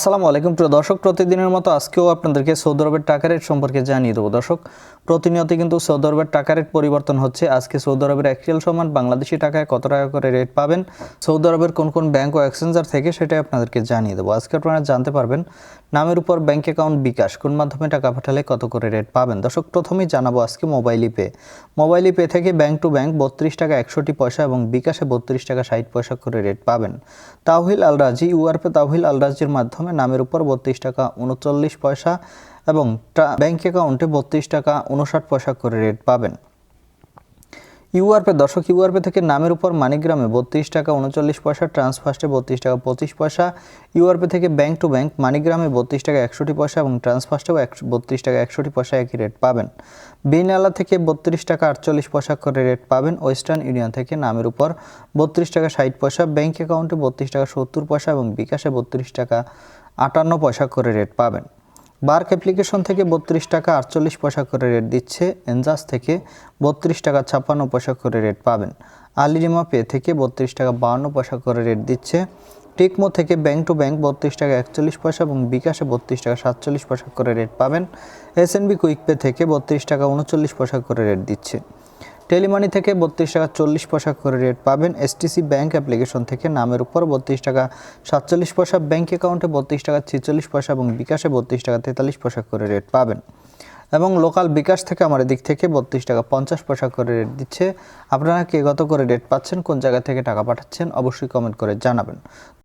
আসসালামু আলাইকুম প্রিয় দর্শক, প্রতিদিনের মতো আজকেও আপনাদেরকে সৌদি আরবের টাকা রেট সম্পর্কে জানিয়ে দেবো। দর্শক, প্রতিনিয়ত কিন্তু সৌদি আরবের টাকা রেট পরিবর্তন হচ্ছে। আজকে সৌদি আরবের অ্যাকচুয়াল সমান বাংলাদেশি টাকায় কত টাকা করে রেট পাবেন, সৌদি আরবের কোন কোন ব্যাংক ও এক্সচেঞ্জার থেকে, সেটাই আপনাদেরকে জানিয়ে দেবো। আজকে আপনারা জানতে পারবেন নামের উপর ব্যাংক অ্যাকাউন্ট বিকাশ কোন মাধ্যমে টাকা পাঠালে কত করে রেট পাবেন। দর্শক, প্রথমেই জানাবো আজকে মোবাইল পে থেকে ব্যাংক টু ব্যাংক 32 টাকা 61 পয়সা এবং বিকাশে 32 টাকা 60 পয়সা করে রেট পাবেন। তাওহিল আল রাজি ইউআরপে তাওহিল আল রাজির মাধ্যমে নামের উপর 32 টাকা 39 পয়সা এবং ব্যাংক অ্যাকাউন্টে 32 টাকা 59 পয়সা করে রেট পাবেন। ইউআরপে থেকে নামের উপর মানিগ্রামে 32 টাকা 39 পয়সা, ট্রান্সফার্স্টে 32 টাকা 25 পয়সা। ইউআরপে থেকে ব্যাংক টু ব্যাংক মানিগ্রামে 32 টাকা 61 পয়সা এবং ট্রান্সফার্স্টেও 32 টাকা 61 পয়সা একই রেট পাবেন। বিনালা থেকে 32 টাকা 48 পয়সা করে রেট পাবেন। ওয়েস্টার্ন ইউনিয়ন থেকে নামের উপর 32 টাকা 60 পয়সা, ব্যাংক অ্যাকাউন্টে 32 টাকা 70 পয়সা এবং বিকাশে 32 টাকা 58 পয়সা করে রেট পাবেন। বার্ক অ্যাপ্লিকেশন থেকে 32 টাকা 48 পয়সা করে রেট দিচ্ছে। এনজাস থেকে 32 টাকা 56 পয়সা করে রেট পাবেন। আলিরিমা পে থেকে 32 টাকা 52 পয়সা করে রেট দিচ্ছে। টেকমো থেকে ব্যাংক টু ব্যাংক 32 টাকা 41 পয়সা এবং বিকাশে 32 টাকা 47 পয়সা করে রেট পাবেন। এসএনবি কুইক পে থেকে 32 টাকা 39 পয়সা করে রেট দিচ্ছে। টেলিমানি থেকে 32 টাকা 40 পয়সা করে রেট পাবেন। এসটিসি ব্যাংক অ্যাপ্লিকেশন থেকে নামের উপর 32 টাকা 47 পয়সা, ব্যাংক অ্যাকাউন্টে 32 টাকা 46 পয়সা এবং বিকাশে 32 টাকা 43 পয়সা করে রেট পাবেন। এবং লোকাল বিকাশ থেকে আমার দিক থেকে 32 টাকা 50 পয়সা করে রেট দিচ্ছে। আপনারা কে কত করে রেট পাচ্ছেন, কোন জায়গা থেকে টাকা পাঠাচ্ছেন, অবশ্যই কমেন্ট করে জানাবেন।